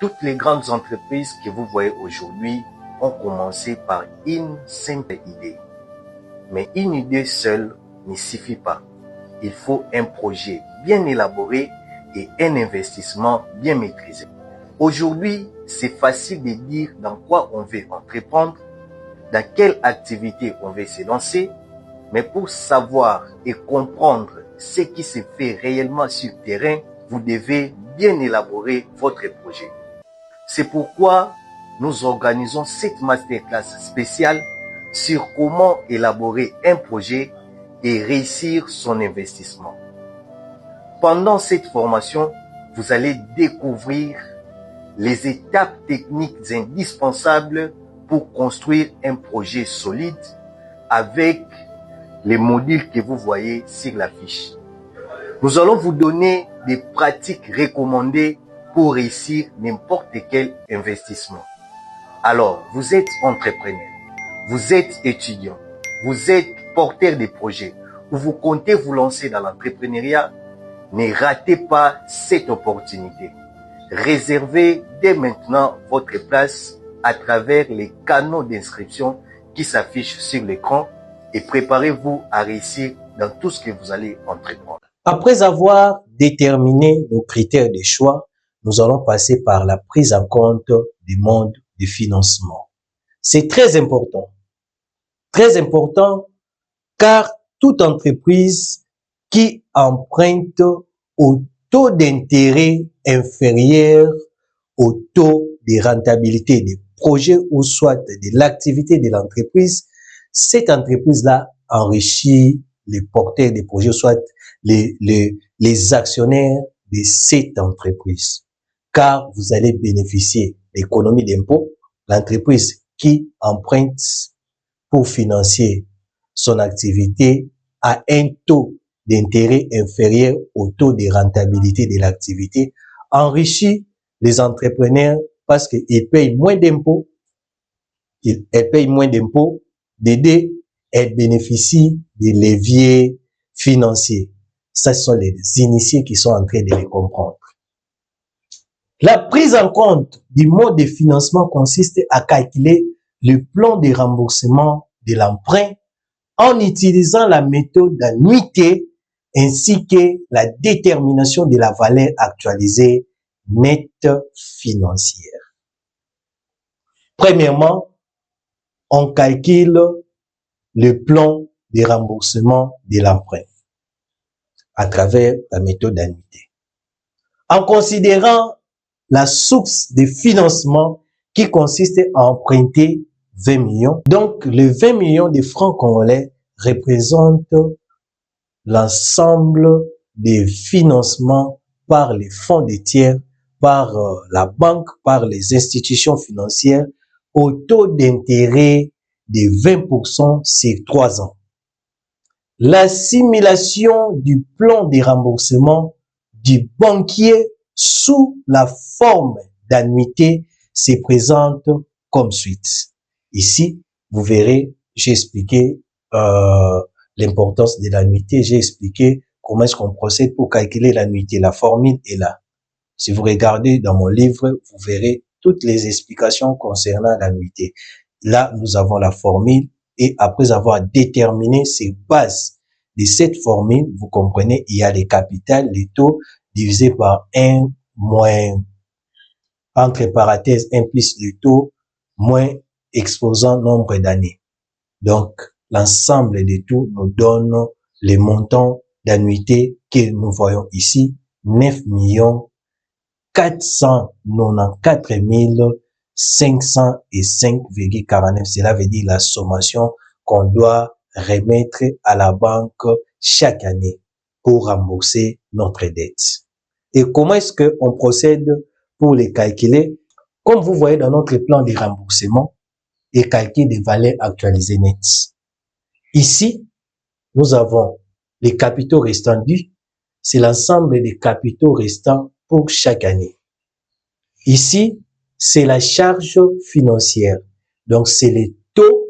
Toutes les grandes entreprises que vous voyez aujourd'hui ont commencé par une simple idée. Mais une idée seule ne suffit pas. Il faut un projet bien élaboré et un investissement bien maîtrisé. Aujourd'hui, c'est facile de dire dans quoi on veut entreprendre, dans quelle activité on veut se lancer, mais pour savoir et comprendre ce qui se fait réellement sur le terrain, vous devez bien élaborer votre projet. C'est pourquoi nous organisons cette masterclass spéciale sur comment élaborer un projet et réussir son investissement. Pendant cette formation, vous allez découvrir les étapes techniques indispensables pour construire un projet solide avec les modules que vous voyez sur la fiche. Nous allons vous donner des pratiques recommandées pour réussir n'importe quel investissement. Alors, vous êtes entrepreneur, vous êtes étudiant, vous êtes porteur de projets ou vous comptez vous lancer dans l'entrepreneuriat, ne ratez pas cette opportunité. Réservez dès maintenant votre place à travers les canaux d'inscription qui s'affichent sur l'écran et préparez-vous à réussir dans tout ce que vous allez entreprendre. Après avoir déterminé nos critères de choix, nous allons passer par la prise en compte du mode de financement. C'est très important car toute entreprise qui emprunte au taux d'intérêt inférieur au taux de rentabilité des projets ou soit de l'activité de l'entreprise, cette entreprise-là enrichit les porteurs des projets, soit les actionnaires de cette entreprise. Car vous allez bénéficier d'économies d'impôts. L'entreprise qui emprunte pour financer son activité à un taux d'intérêt inférieur au taux de rentabilité de l'activité enrichit les entrepreneurs parce qu'ils payent moins d'impôts. Elles payent moins d'impôts. D'aider, elles bénéficient des leviers financiers. Ce sont les initiés qui sont en train de les comprendre. La prise en compte du mode de financement consiste à calculer le plan de remboursement de l'emprunt en utilisant la méthode d'annuité ainsi que la détermination de la valeur actualisée nette financière. Premièrement, on calcule le plan de remboursement de l'emprunt à travers la méthode d'annuité. En considérant la source de financement qui consiste à emprunter 20 millions. Donc, les 20 millions de francs congolais représentent l'ensemble des financements par les fonds de tiers, par la banque, par les institutions financières au taux d'intérêt de 20% sur 3 ans. L'assimilation du plan de remboursement du banquier sous la forme d'annuité se présente comme suite. Ici, vous verrez, j'ai expliqué l'importance de l'annuité, j'ai expliqué comment est-ce qu'on procède pour calculer l'annuité. La formule est là. Si vous regardez dans mon livre, vous verrez toutes les explications concernant l'annuité. Là, nous avons la formule et après avoir déterminé ces bases de cette formule, vous comprenez, il y a les capitales, les taux divisé par 1 moins, entre parenthèses, 1 plus le taux, moins exposant nombre d'années. Donc, l'ensemble de tout nous donne les montants d'annuité que nous voyons ici, 9 494 505,49. Cela veut dire la sommation qu'on doit remettre à la banque chaque année pour rembourser notre dette. Et comment est-ce qu'on procède pour les calculer? Comme vous voyez dans notre plan de remboursement et calcul des valeurs actualisées nettes. Ici, nous avons les capitaux restants dus. C'est l'ensemble des capitaux restants pour chaque année. Ici, c'est la charge financière. Donc, c'est les taux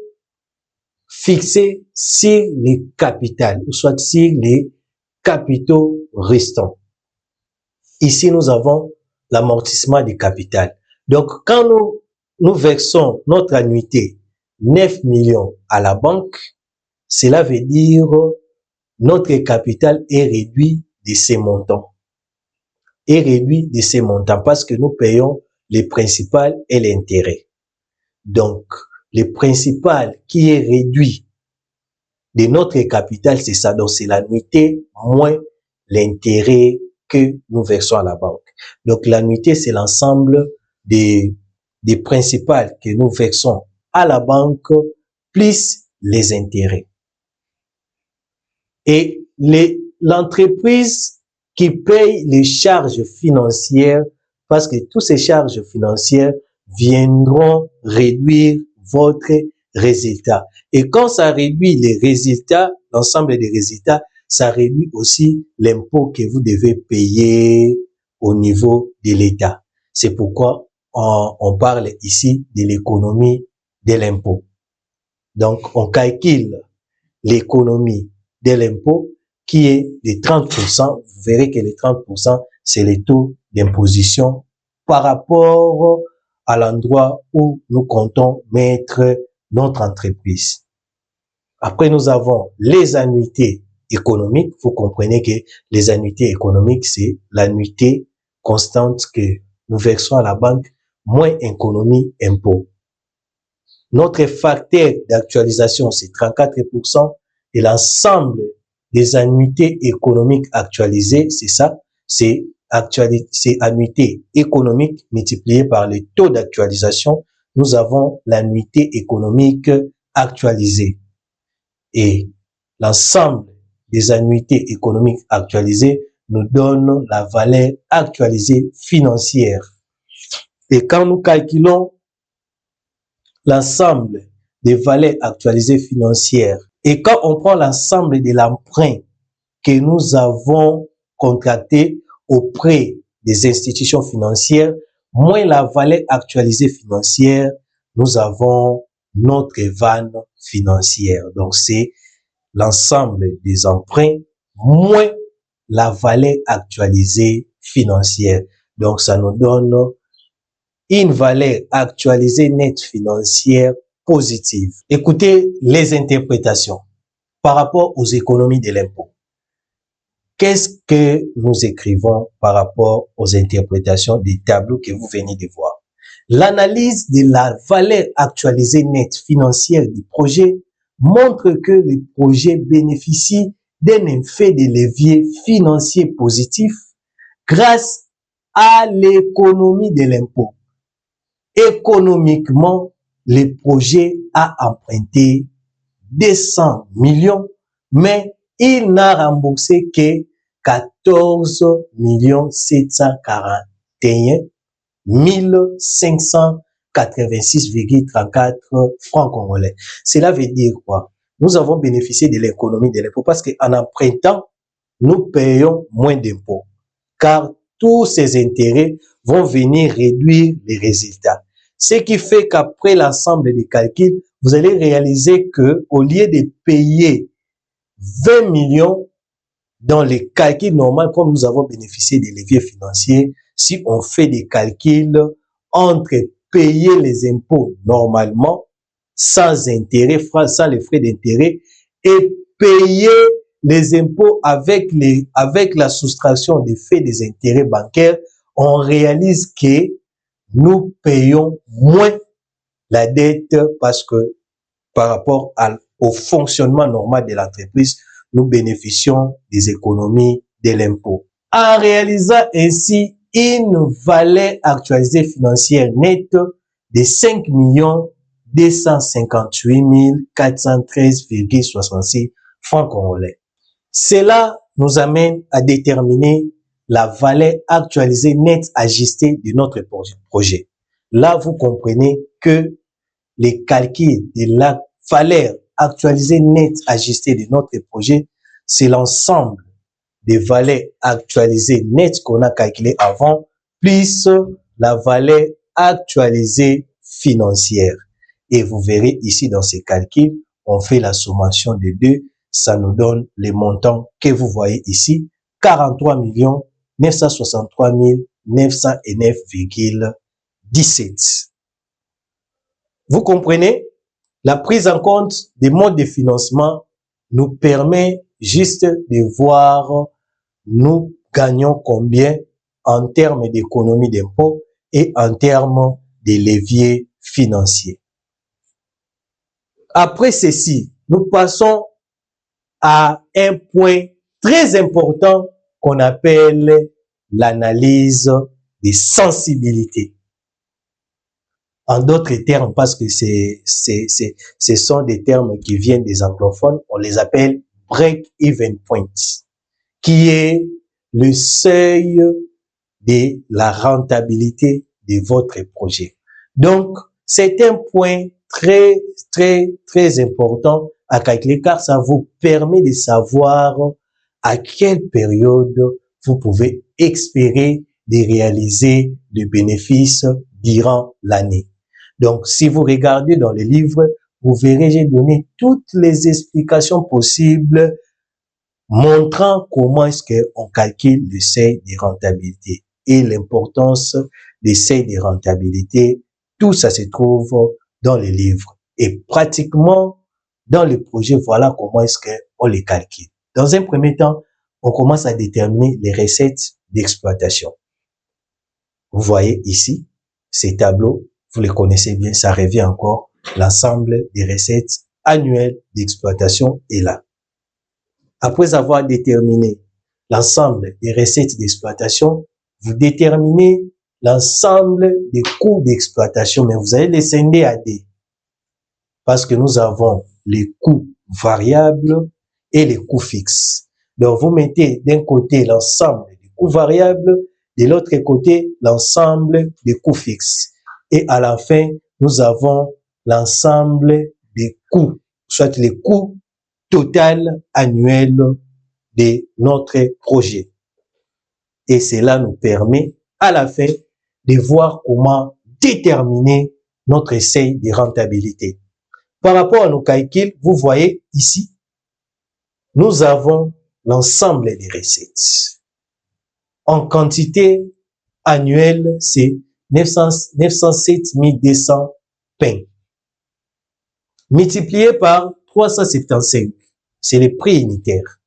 fixés sur les capitales, ou soit sur les capitaux restants. Ici, nous avons l'amortissement du capital. Donc, quand nous versons notre annuité 9 millions à la banque, cela veut dire notre capital est réduit de ces montants. Est réduit de ces montants parce que nous payons les principales et l'intérêt. Donc, le principal qui est réduit de notre capital, c'est ça. Donc, c'est l'annuité moins l'intérêt que nous versons à la banque. Donc, l'annuité, c'est l'ensemble des principales que nous versons à la banque plus les intérêts. Et l'entreprise qui paye les charges financières, parce que toutes ces charges financières viendront réduire votre résultat. Et quand ça réduit les résultats, l'ensemble des résultats, ça réduit aussi l'impôt que vous devez payer au niveau de l'État. C'est pourquoi on parle ici de l'économie de l'impôt. Donc, on calcule l'économie de l'impôt qui est de 30%. Vous verrez que les 30%, c'est le taux d'imposition par rapport à l'endroit où nous comptons mettre notre entreprise. Après, nous avons les annuités économiques. Vous comprenez que les annuités économiques, c'est l'annuité constante que nous versons à la banque, moins économie impôt. Notre facteur d'actualisation, c'est 34%. Et l'ensemble des annuités économiques actualisées, c'est ça, c'est annuité économique multipliée par le taux d'actualisation. Nous avons l'annuité économique actualisée. Et l'ensemble des annuités économiques actualisées nous donne la valeur actualisée financière. Et quand nous calculons l'ensemble des valeurs actualisées financières, et quand on prend l'ensemble de l'emprunt que nous avons contracté auprès des institutions financières, moins la valeur actualisée financière, nous avons notre vanne financière. Donc, c'est l'ensemble des emprunts moins la valeur actualisée financière. Donc, ça nous donne une valeur actualisée nette financière positive. Écoutez les interprétations par rapport aux économies de l'impôt. Qu'est-ce que nous écrivons par rapport aux interprétations des tableaux que vous venez de voir? L'analyse de la valeur actualisée nette financière du projet montre que le projet bénéficie d'un effet de levier financier positif grâce à l'économie de l'impôt. Économiquement, le projet a emprunté 200 millions, mais il n'a remboursé que 14 741 586,34 francs congolais. Cela veut dire quoi? Nous avons bénéficié de l'économie de l'impôt parce qu'en empruntant, nous payons moins d'impôts, car tous ces intérêts vont venir réduire les résultats. Ce qui fait qu'après l'ensemble des calculs, vous allez réaliser que au lieu de payer 20 millions dans les calculs normaux, comme nous avons bénéficié des leviers financiers, si on fait des calculs entre payer les impôts normalement, sans intérêt, sans les frais d'intérêt, et payer les impôts avec la soustraction des faits des intérêts bancaires, on réalise que nous payons moins la dette parce que par rapport au fonctionnement normal de l'entreprise, nous bénéficions des économies de l'impôt. En réalisant ainsi une valeur actualisée financière nette de 5 258 413,66 francs congolais. Cela nous amène à déterminer la valeur actualisée nette ajustée de notre projet. Là, vous comprenez que les calculs de la valeur actualisée nette ajustée de notre projet, c'est l'ensemble des valeurs actualisées nettes qu'on a calculées avant, plus la valeur actualisée financière. Et vous verrez ici dans ces calculs, on fait la sommation des deux, ça nous donne les montants que vous voyez ici, 43 963 909,10 17. Vous comprenez? La prise en compte des modes de financement nous permet juste de voir nous gagnons combien en termes d'économie d'impôt et en termes de leviers financiers. Après ceci, nous passons à un point très important qu'on appelle l'analyse des sensibilités. En d'autres termes, parce que ce sont des termes qui viennent des anglophones, on les appelle break-even point, qui est le seuil de la rentabilité de votre projet. Donc, c'est un point très important à calculer car ça vous permet de savoir à quelle période vous pouvez espérer de réaliser des bénéfices durant l'année. Donc, si vous regardez dans le livre, vous verrez, j'ai donné toutes les explications possibles montrant comment est-ce qu'on calcule le seuil de rentabilité et l'importance des seuils de rentabilité. Tout ça se trouve dans le livre. Et pratiquement, dans le projet, voilà comment est-ce qu'on les calcule. Dans un premier temps, on commence à déterminer les recettes d'exploitation. Vous voyez ici, ces tableaux, vous les connaissez bien, ça revient encore. L'ensemble des recettes annuelles d'exploitation est là. Après avoir déterminé l'ensemble des recettes d'exploitation, vous déterminez l'ensemble des coûts d'exploitation, mais vous allez les scinder à D. Parce que nous avons les coûts variables et les coûts fixes. Donc, vous mettez d'un côté l'ensemble des coûts variables, de l'autre côté l'ensemble des coûts fixes. Et à la fin, nous avons l'ensemble des coûts, soit les coûts total annuel de notre projet. Et cela nous permet à la fin de voir comment déterminer notre seuil de rentabilité. Par rapport à nos calculs, vous voyez ici, nous avons l'ensemble des recettes. En quantité annuelle, c'est 907 200 pains. Multiplié par 375. C'est le prix unitaire.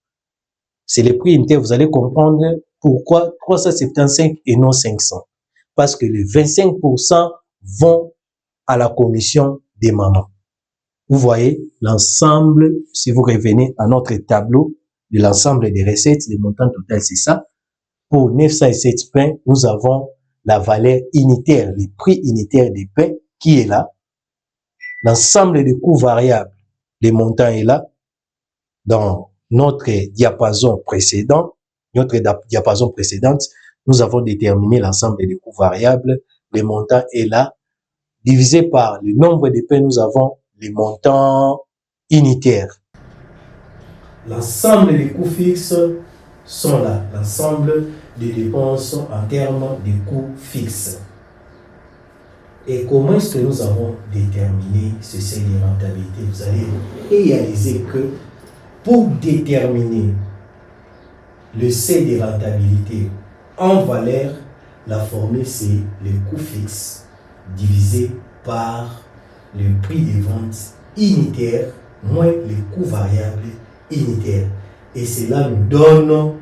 C'est le prix unitaire. Vous allez comprendre pourquoi 375 et non 500. Parce que les 25% vont à la commission des mamans. Vous voyez l'ensemble, si vous revenez à notre tableau de l'ensemble des recettes, le montant total, c'est ça. Pour 907 pains, nous avons la valeur unitaire, le prix unitaire des pains qui est là. L'ensemble des coûts variables, le montant est là. Dans notre diapason précédent, nous avons déterminé l'ensemble des coûts variables. Le montant est là. Divisé par le nombre de pains, nous avons les montants unitaires. L'ensemble des coûts fixes sont là. L'ensemble des dépenses en termes de coûts fixes. Et comment est-ce que nous avons déterminé ce seuil de rentabilité? Vous allez réaliser que pour déterminer le seuil de rentabilité en valeur, la formule c'est le coût fixe divisé par le prix de vente unitaire moins le coût variable unitaire. Et cela nous donne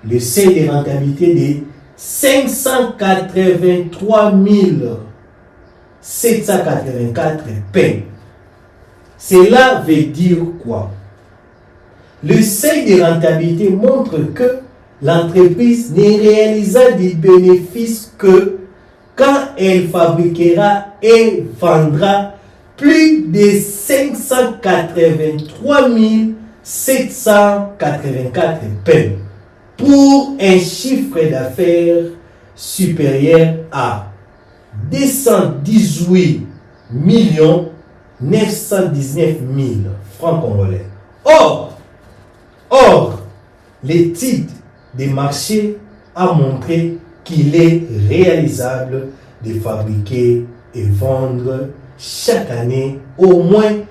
le seuil de rentabilité de 583 784 pains. Cela veut dire quoi? Le seuil de rentabilité montre que l'entreprise ne réalisera des bénéfices que quand elle fabriquera et vendra plus de 583 784 pains pour un chiffre d'affaires supérieur à 218 919 000 francs congolais. Or, l'étude des marchés a montré qu'il est réalisable de fabriquer et vendre chaque année au moins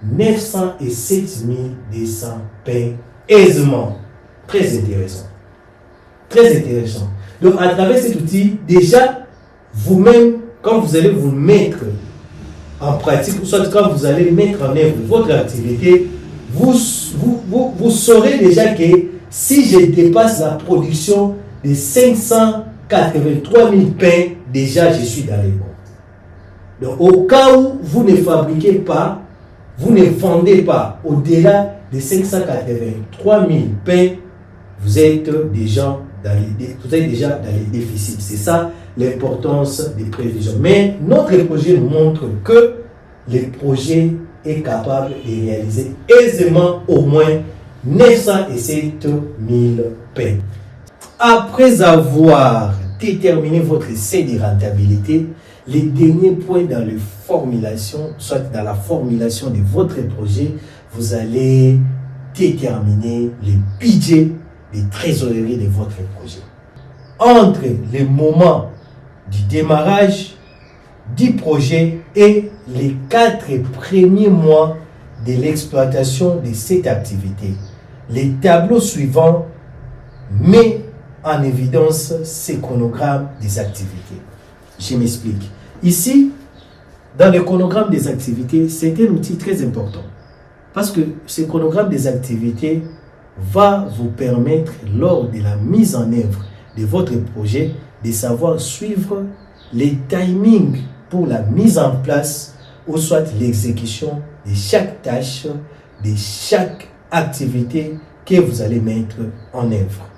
907 200 pains aisément. Très intéressant. Très intéressant. Donc, à travers cet outil, déjà, vous-même, quand vous allez vous mettre en pratique, ou soit quand vous allez mettre en œuvre votre activité, vous saurez déjà que si je dépasse la production de 583 000 pains, déjà je suis dans les bons. Donc au cas où vous ne fabriquez pas, vous ne vendez pas au-delà de 583 000 pains, vous êtes déjà dans les déficits. C'est ça l'importance des prévisions. Mais notre projet nous montre que le projet est capable de réaliser aisément au moins 907 000 pains. Après avoir déterminé votre seuil de rentabilité, les derniers points dans la formulation, soit dans la formulation de votre projet, vous allez déterminer le budget de trésorerie de votre projet. Entre le moment du démarrage du projet et les 4 premiers mois de l'exploitation de cette activité, les tableaux suivants mettent en évidence ces chronogrammes des activités. Je m'explique. Ici, dans le chronogramme des activités, c'est un outil très important. Parce que ce chronogramme des activités va vous permettre, lors de la mise en œuvre de votre projet, de savoir suivre les timings pour la mise en place ou soit l'exécution de chaque tâche, de chaque activité que vous allez mettre en œuvre.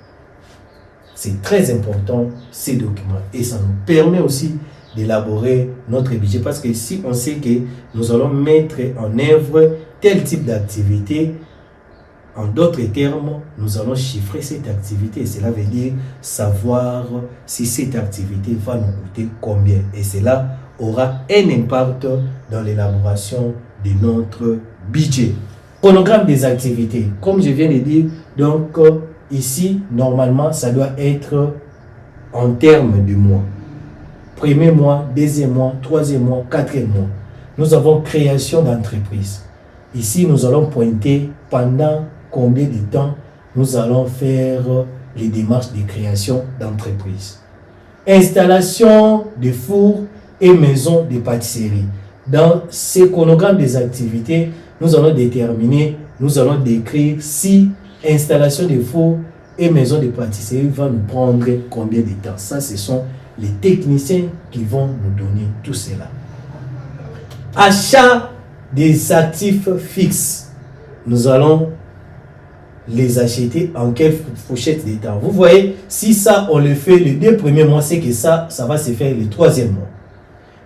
C'est très important, ces documents. Et ça nous permet aussi d'élaborer notre budget. Parce que si on sait que nous allons mettre en œuvre tel type d'activité, en d'autres termes, nous allons chiffrer cette activité. Cela veut dire savoir si cette activité va nous coûter combien. Et cela aura un impact dans l'élaboration de notre budget. Chronogramme des activités. Comme je viens de dire, donc ici, normalement, ça doit être en termes de mois. Premier mois, deuxième mois, troisième mois, quatrième mois. Nous avons création d'entreprise. Ici, nous allons pointer pendant combien de temps nous allons faire les démarches de création d'entreprise. Installation de fours et maisons de pâtisserie. Dans ces chronogrammes des activités, nous allons déterminer, nous allons décrire si installation de fours et maisons de pâtisserie va nous prendre combien de temps. Ça, ce sont les techniciens qui vont nous donner tout cela. Achat des actifs fixes. Nous allons les acheter en quelle fourchette de temps. Vous voyez, si ça, on le fait les 2 premiers mois, c'est que ça va se faire le 3e mois.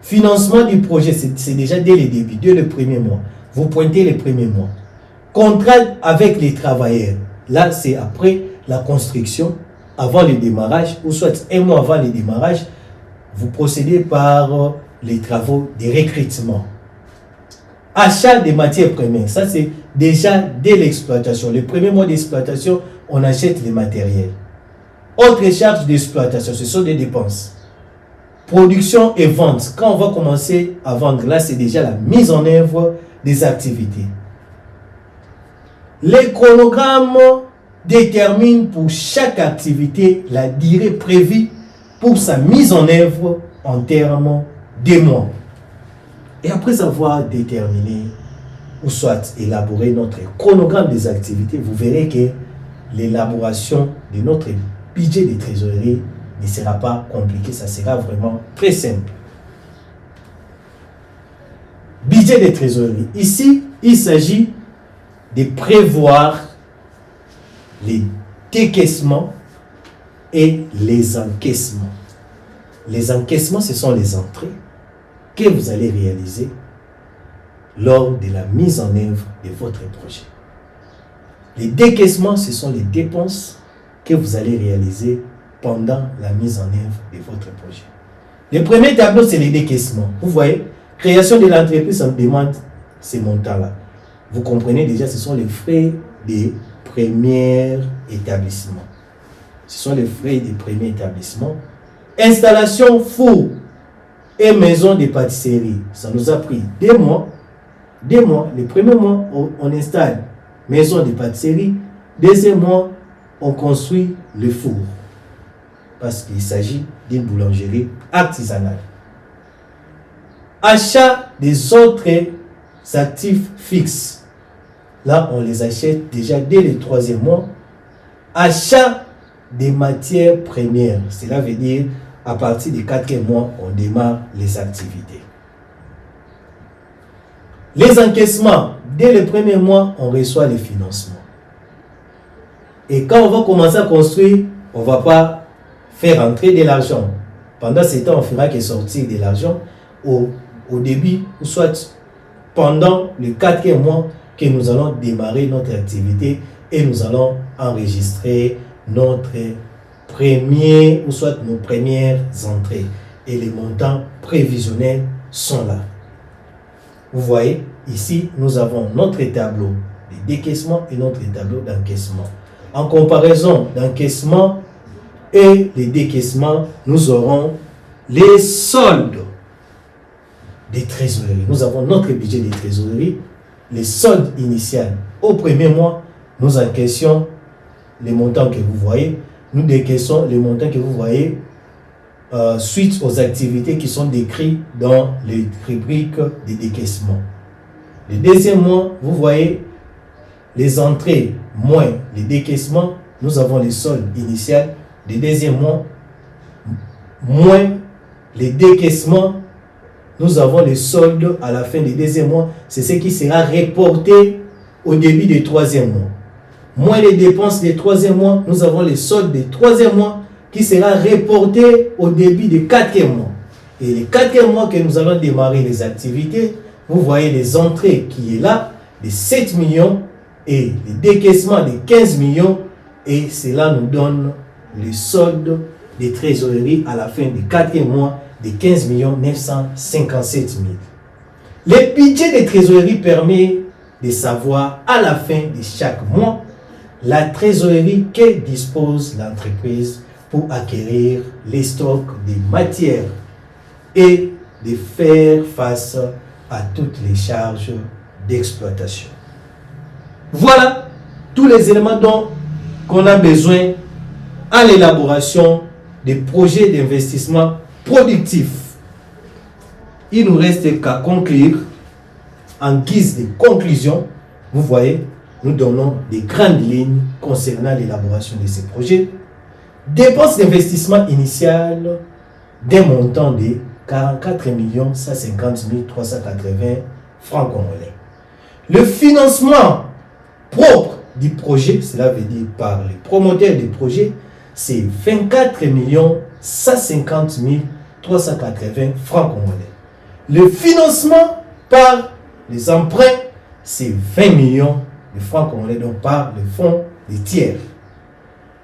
Financement du projet, c'est déjà dès le début, dès le premier mois. Vous pointez les premiers mois. Contrat avec les travailleurs. Là, c'est après la construction, avant le démarrage, ou soit 1 mois avant le démarrage, vous procédez par les travaux de recrutement. Achat des matières premières, ça c'est déjà dès l'exploitation. Le premier mois d'exploitation, on achète les matériels. Autres charges d'exploitation, ce sont des dépenses. Production et vente, quand on va commencer à vendre, là c'est déjà la mise en œuvre des activités. Les chronogrammes déterminent pour chaque activité la durée prévue pour sa mise en œuvre en termes de mois. Et après avoir déterminé ou soit élaboré notre chronogramme des activités, vous verrez que l'élaboration de notre budget de trésorerie ne sera pas compliqué, ça sera vraiment très simple. Budget de trésorerie. Ici, il s'agit de prévoir les décaissements et les encaissements. Les encaissements, ce sont les entrées que vous allez réaliser lors de la mise en œuvre de votre projet. Les décaissements, ce sont les dépenses que vous allez réaliser pendant la mise en œuvre de votre projet. Le premier tableau, c'est les décaissements. Vous voyez, création de l'entreprise, on demande ces montants-là. Vous comprenez déjà, ce sont les frais des premiers établissements. Ce sont les frais des premiers établissements. Installation four et maison de pâtisserie. Ça nous a pris 2 mois. 2 mois. Le premier mois, on installe maison de pâtisserie. Deuxième mois, on construit le four. Parce qu'il s'agit d'une boulangerie artisanale. Achat des autres actifs fixes. Là, on les achète déjà dès le 3e mois. Achat des matières premières. Cela veut dire, à partir du 4e mois, on démarre les activités. Les encaissements. Dès le 1er mois, on reçoit les financements. Et quand on va commencer à construire, on ne va pas faire entrer de l'argent. Pendant ce temps, on fera que sortir de l'argent au début, ou soit pendant le 4e mois que nous allons démarrer notre activité et nous allons enregistrer notre premier, ou soit nos premières entrées. Et les montants prévisionnels sont là. Vous voyez, ici, nous avons notre tableau de décaissement et notre tableau d'encaissement. En comparaison d'encaissement et les décaissements, nous aurons les soldes des trésoreries. Nous avons notre budget des trésoreries, les soldes initiales. Au 1er mois, nous encaissons les montants que vous voyez. Nous décaissons les montants que vous voyez suite aux activités qui sont décrites dans les rubriques de décaissement. Le 2e mois, vous voyez les entrées moins les décaissements. Nous avons les soldes initiales. Le 2e mois, moins les décaissements. Nous avons les soldes à la fin du 2e mois. C'est ce qui sera reporté au début du 3e mois. Moins les dépenses des 3e mois, nous avons les soldes des 3e mois qui sera reporté au début du 4e mois. Et le 4e mois que nous allons démarrer les activités, vous voyez les entrées qui est là, de 7 millions et les décaissements de 15 millions. Et cela nous donne le solde des trésoreries à la fin du 4e mois de 15 957 000. Le budget des trésoreries permet de savoir à la fin de chaque mois la trésorerie que dispose l'entreprise pour acquérir les stocks de matières et de faire face à toutes les charges d'exploitation. Voilà tous les éléments dont on a besoin à l'élaboration des projets d'investissement productifs. Il nous reste qu'à conclure. En guise de conclusion, vous voyez, nous donnons des grandes lignes concernant l'élaboration de ces projets. Dépenses d'investissement initiales d'un montant de 44 150 380 francs congolais. Le financement propre du projet, cela veut dire par les promoteurs du projet, c'est 24 150 380 francs congolais. Le financement par les emprunts, c'est 20 millions de francs congolais, donc par le fonds des tiers.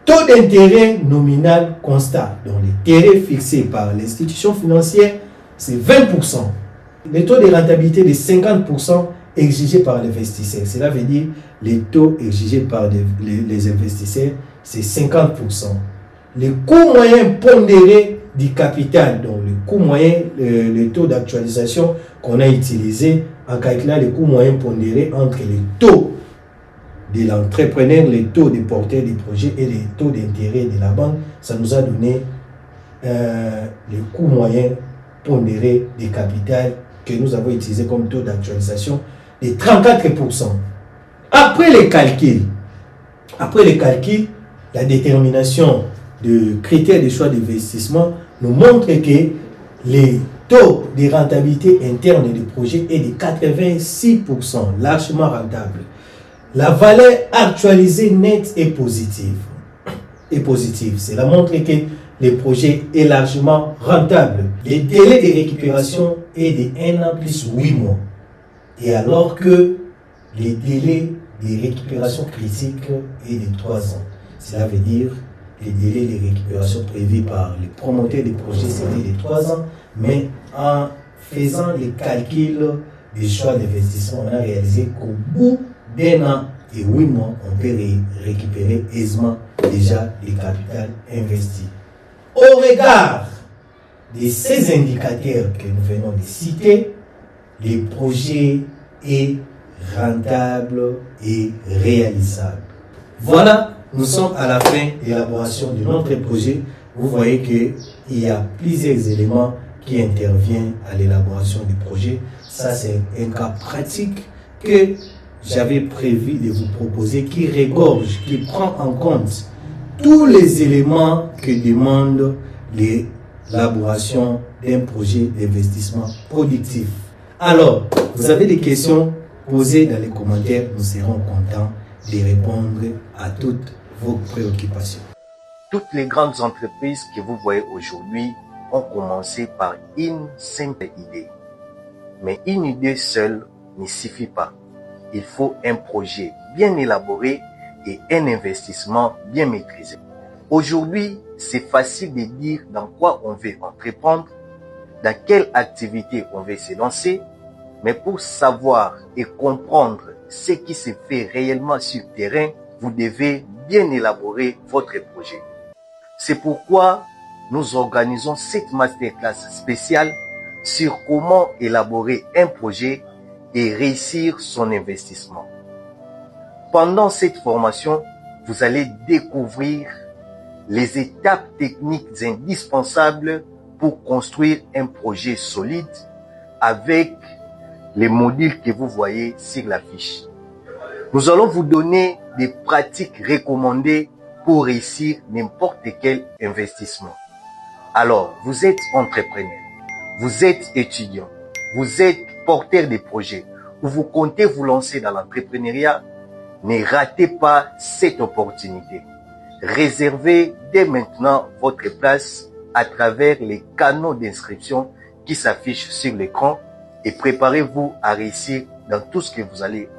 Taux d'intérêt nominal constat, donc l'intérêt fixé par l'institution financière, c'est 20%. Le taux de rentabilité de 50% exigé par l'investisseur. Cela veut dire les taux exigés par les investisseurs, c'est 50%. Le coût moyen pondéré du capital, donc le coût moyen, le taux d'actualisation qu'on a utilisé en calculant le coût moyen pondéré entre les taux de l'entrepreneur, les taux des porteurs des projets et les taux d'intérêt de la banque, ça nous a donné le coût moyen pondéré du capital que nous avons utilisé comme taux d'actualisation de 34%. Après les calculs, la détermination de critères de choix d'investissement nous montre que les taux de rentabilité interne du projet est de 86%, largement rentable. La valeur actualisée nette est positive. Cela montre que le projet est largement rentable. Le délai de récupération est de 1 an plus 8 mois. Et alors que le délai de récupération critique est de 3 ans. Cela veut dire le délai de récupération prévu par les promoteurs des projets c'était de 3 ans, mais en faisant les calculs des choix d'investissement, on a réalisé qu'au bout d'1 an et 8 mois, on peut récupérer aisément déjà le capital investi. Au regard de ces indicateurs que nous venons de citer, le projet est rentable et réalisable. Voilà, nous sommes à la fin de l'élaboration de notre projet. Vous voyez qu'il y a plusieurs éléments qui intervient à l'élaboration du projet. Ça, c'est un cas pratique que j'avais prévu de vous proposer, qui regorge, qui prend en compte tous les éléments que demande l'élaboration d'un projet d'investissement productif. Alors, vous avez des questions, posées dans les commentaires, nous serons contents de répondre à toutes vos préoccupations. Toutes les grandes entreprises que vous voyez aujourd'hui ont commencé par une simple idée. Mais une idée seule ne suffit pas. Il faut un projet bien élaboré et un investissement bien maîtrisé. Aujourd'hui, c'est facile de dire dans quoi on veut entreprendre, dans quelle activité on veut se lancer, mais pour savoir et comprendre ce qui se fait réellement sur le terrain, vous devez bien élaborer votre projet. C'est pourquoi nous organisons cette masterclass spéciale sur comment élaborer un projet et réussir son investissement. Pendant cette formation, vous allez découvrir les étapes techniques indispensables pour construire un projet solide avec les modules que vous voyez sur la fiche. Nous allons vous donner des pratiques recommandées pour réussir n'importe quel investissement. Alors, vous êtes entrepreneur, vous êtes étudiant, vous êtes porteur de projets ou vous comptez vous lancer dans l'entrepreneuriat, ne ratez pas cette opportunité. Réservez dès maintenant votre place à travers les canaux d'inscription qui s'affichent sur l'écran et préparez-vous à réussir dans tout ce que vous allez